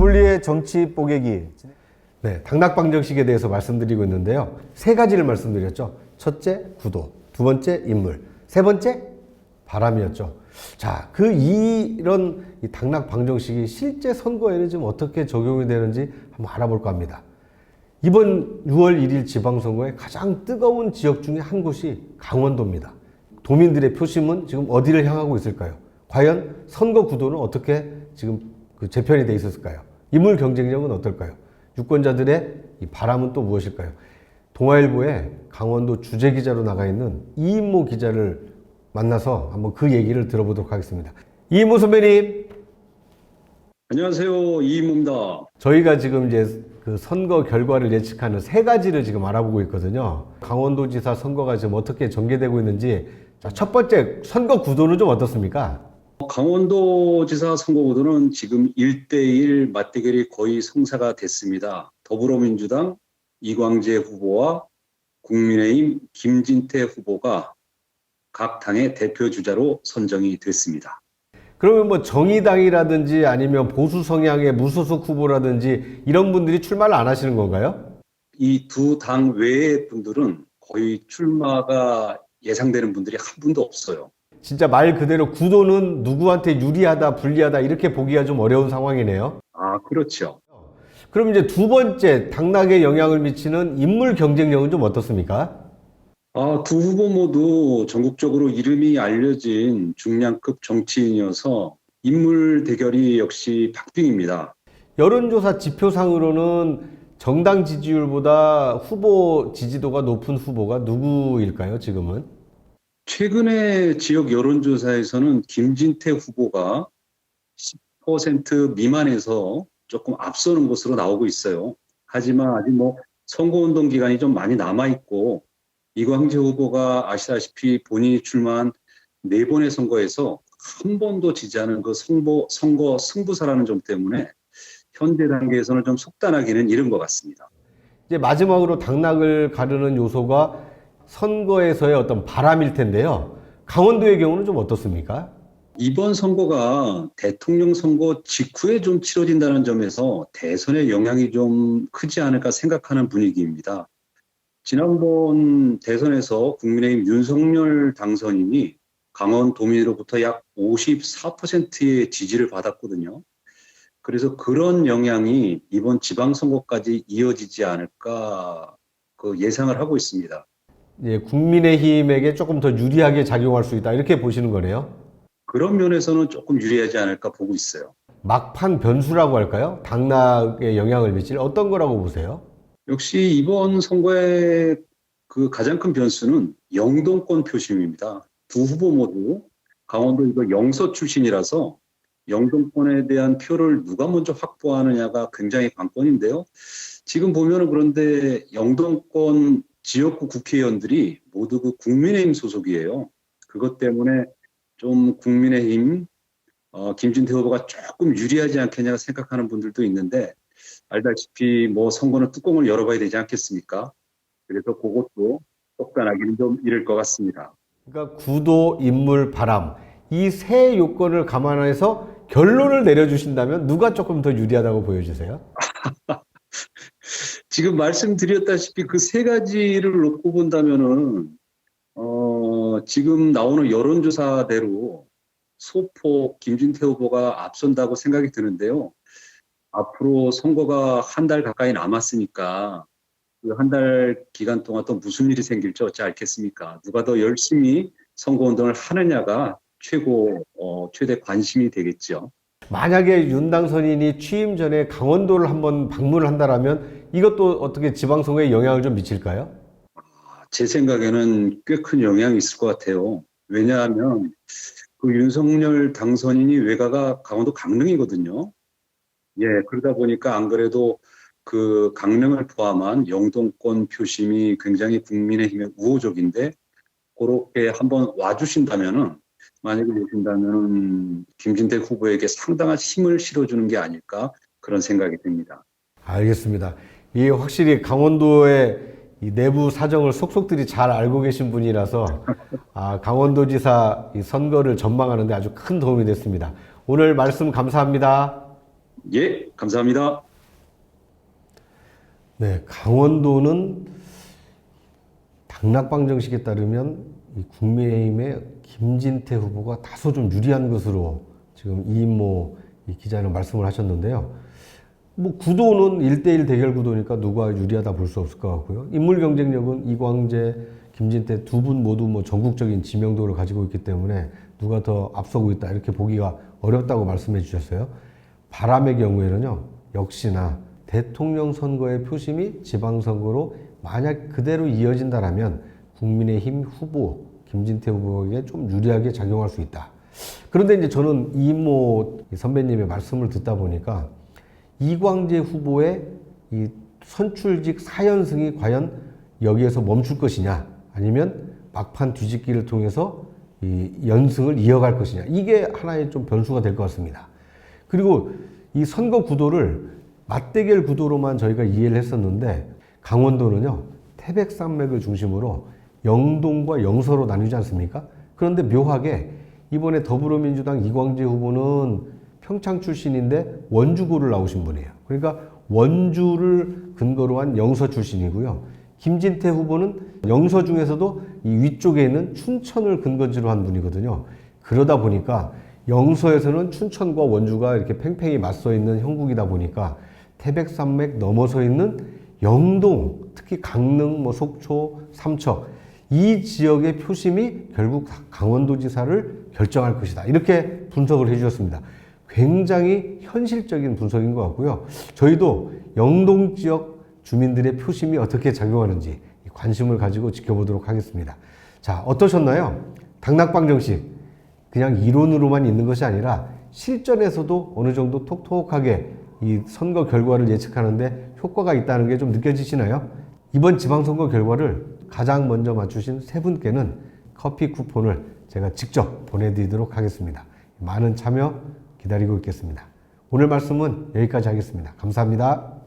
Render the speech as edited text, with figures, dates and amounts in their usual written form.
유불리의 정치 뽀개기. 네, 당락방정식에 대해서 말씀드리고 있는데요. 세 가지를 말씀드렸죠. 첫째, 구도. 두 번째, 인물. 세 번째, 바람이었죠. 자, 이런 당락방정식이 실제 선거에는 지금 어떻게 적용이 되는지 한번 알아볼까 합니다. 이번 6월 1일 지방선거의 가장 뜨거운 지역 중에 한 곳이 강원도입니다. 도민들의 표심은 지금 어디를 향하고 있을까요? 과연 선거 구도는 어떻게 지금 재편이 돼 있었을까요? 인물 경쟁력은 어떨까요? 유권자들의 이 바람은 또 무엇일까요? 동아일보에 강원도 주재기자로 나가 있는 이인모 기자를 만나서 한번 그 얘기를 들어보도록 하겠습니다. 이인모 선배님. 안녕하세요. 이인모입니다. 저희가 지금 이제 그 선거 결과를 예측하는 세 가지를 지금 알아보고 있거든요. 강원도지사 선거가 지금 어떻게 전개되고 있는지. 자, 첫 번째, 선거 구도는 좀 어떻습니까? 강원도지사 선거구도는 지금 1대1 맞대결이 거의 성사가 됐습니다. 더불어민주당 이광재 후보와 국민의힘 김진태 후보가 각 당의 대표 주자로 선정이 됐습니다. 그러면 뭐 정의당이라든지 아니면 보수 성향의 무소속 후보라든지 이런 분들이 출마를 안 하시는 건가요? 이 두 당 외의 분들은 거의 출마가 예상되는 분들이 한 분도 없어요. 진짜 말 그대로 구도는 누구한테 유리하다, 불리하다 이렇게 보기가 좀 어려운 상황이네요. 아, 그렇죠. 그럼 이제 두 번째, 당락에 영향을 미치는 인물 경쟁력은 좀 어떻습니까? 두 후보 모두 전국적으로 이름이 알려진 중량급 정치인이어서 인물 대결이 역시 박빙입니다. 여론조사 지표상으로는 정당 지지율보다 후보 지지도가 높은 후보가 누구일까요, 지금은? 최근에 지역 여론조사에서는 김진태 후보가 10% 미만에서 조금 앞서는 것으로 나오고 있어요. 하지만 아직 선거운동 기간이 좀 많이 남아있고, 이광재 후보가 아시다시피 본인이 출마한 4번의 선거에서 한 번도 지지 않은 선거 승부사라는 점 때문에 현재 단계에서는 좀 속단하기는 이른 것 같습니다. 이제 마지막으로 당락을 가르는 요소가 선거에서의 어떤 바람일 텐데요. 강원도의 경우는 좀 어떻습니까? 이번 선거가 대통령 선거 직후에 좀 치러진다는 점에서 대선의 영향이 좀 크지 않을까 생각하는 분위기입니다. 지난번 대선에서 국민의힘 윤석열 당선인이 강원도민으로부터 약 54%의 지지를 받았거든요. 그래서 그런 영향이 이번 지방선거까지 이어지지 않을까 예상을 하고 있습니다. 예, 국민의힘에게 조금 더 유리하게 작용할 수 있다 이렇게 보시는 거네요. 그런 면에서는 조금 유리하지 않을까 보고 있어요. 막판 변수라고 할까요? 당락에 영향을 미칠 어떤 거라고 보세요? 역시 이번 선거의 가장 큰 변수는 영동권 표심입니다. 두 후보 모두 강원도 영서 출신이라서 영동권에 대한 표를 누가 먼저 확보하느냐가 굉장히 관건인데요. 지금 보면은 그런데 영동권 지역구 국회의원들이 모두 국민의힘 소속이에요. 그것 때문에 좀 국민의힘 김진태 후보가 조금 유리하지 않겠냐 생각하는 분들도 있는데, 알다시피 선거는 뚜껑을 열어봐야 되지 않겠습니까? 그래서 그것도 속단하기는 좀 이를 것 같습니다. 그러니까 구도, 인물, 바람 이 세 요건을 감안해서 결론을 내려주신다면 누가 조금 더 유리하다고 보여주세요? 지금 말씀드렸다시피 그 세 가지를 놓고 본다면은 지금 나오는 여론조사대로 소폭 김진태 후보가 앞선다고 생각이 드는데요. 앞으로 선거가 한 달 가까이 남았으니까 그 한 달 기간 동안 또 무슨 일이 생길지 어찌 알겠습니까? 누가 더 열심히 선거운동을 하느냐가 최대 관심이 되겠죠. 만약에 윤 당선인이 취임 전에 강원도를 한번 방문을 한다라면 이것도 어떻게 지방선거에 영향을 좀 미칠까요? 제 생각에는 꽤 큰 영향이 있을 것 같아요. 왜냐하면 윤석열 당선인이 외가가 강원도 강릉이거든요. 예, 그러다 보니까 안 그래도 강릉을 포함한 영동권 표심이 굉장히 국민의힘에 우호적인데, 그렇게 한번 와주신다면은, 만약에 오신다면은 김진태 후보에게 상당한 힘을 실어주는 게 아닐까 그런 생각이 듭니다. 알겠습니다. 이 확실히 강원도의 이 내부 사정을 속속들이 잘 알고 계신 분이라서 강원도지사 이 선거를 전망하는데 아주 큰 도움이 됐습니다. 오늘 말씀 감사합니다. 예, 감사합니다. 네, 강원도는 당락방 정식에 따르면 이 국민의힘의 김진태 후보가 다소 좀 유리한 것으로 지금 이인모 이 기자는 말씀을 하셨는데요. 뭐 구도는 1대1 대결 구도니까 누가 유리하다 볼 수 없을 것 같고요. 인물 경쟁력은 이광재, 김진태 두 분 모두 뭐 전국적인 지명도를 가지고 있기 때문에 누가 더 앞서고 있다 이렇게 보기가 어렵다고 말씀해 주셨어요. 바람의 경우에는요, 역시나 대통령 선거의 표심이 지방선거로 만약 그대로 이어진다라면 국민의힘 후보 김진태 후보에게 좀 유리하게 작용할 수 있다. 그런데 이제 저는 이모 선배님의 말씀을 듣다 보니까 이광재 후보의 이 선출직 4연승이 과연 여기에서 멈출 것이냐, 아니면 막판 뒤집기를 통해서 이 연승을 이어갈 것이냐, 이게 하나의 좀 변수가 될 것 같습니다. 그리고 이 선거 구도를 맞대결 구도로만 저희가 이해를 했었는데, 강원도는요 태백산맥을 중심으로 영동과 영서로 나뉘지 않습니까? 그런데 묘하게 이번에 더불어민주당 이광재 후보는 평창 출신인데 원주고를 나오신 분이에요. 그러니까 원주를 근거로 한 영서 출신이고요. 김진태 후보는 영서 중에서도 이 위쪽에 있는 춘천을 근거지로 한 분이거든요. 그러다 보니까 영서에서는 춘천과 원주가 이렇게 팽팽히 맞서 있는 형국이다 보니까 태백산맥 넘어서 있는 영동, 특히 강릉, 뭐 속초, 삼척, 이 지역의 표심이 결국 강원도지사를 결정할 것이다. 이렇게 분석을 해주셨습니다. 굉장히 현실적인 분석인 것 같고요. 저희도 영동 지역 주민들의 표심이 어떻게 작용하는지 관심을 가지고 지켜보도록 하겠습니다. 자, 어떠셨나요? 당락방 정식 그냥 이론으로만 있는 것이 아니라 실전에서도 어느 정도 톡톡하게 이 선거 결과를 예측하는데 효과가 있다는 게 좀 느껴지시나요? 이번 지방선거 결과를 가장 먼저 맞추신 세 분께는 커피 쿠폰을 제가 직접 보내드리도록 하겠습니다. 많은 참여 기다리고 있겠습니다. 오늘 말씀은 여기까지 하겠습니다. 감사합니다.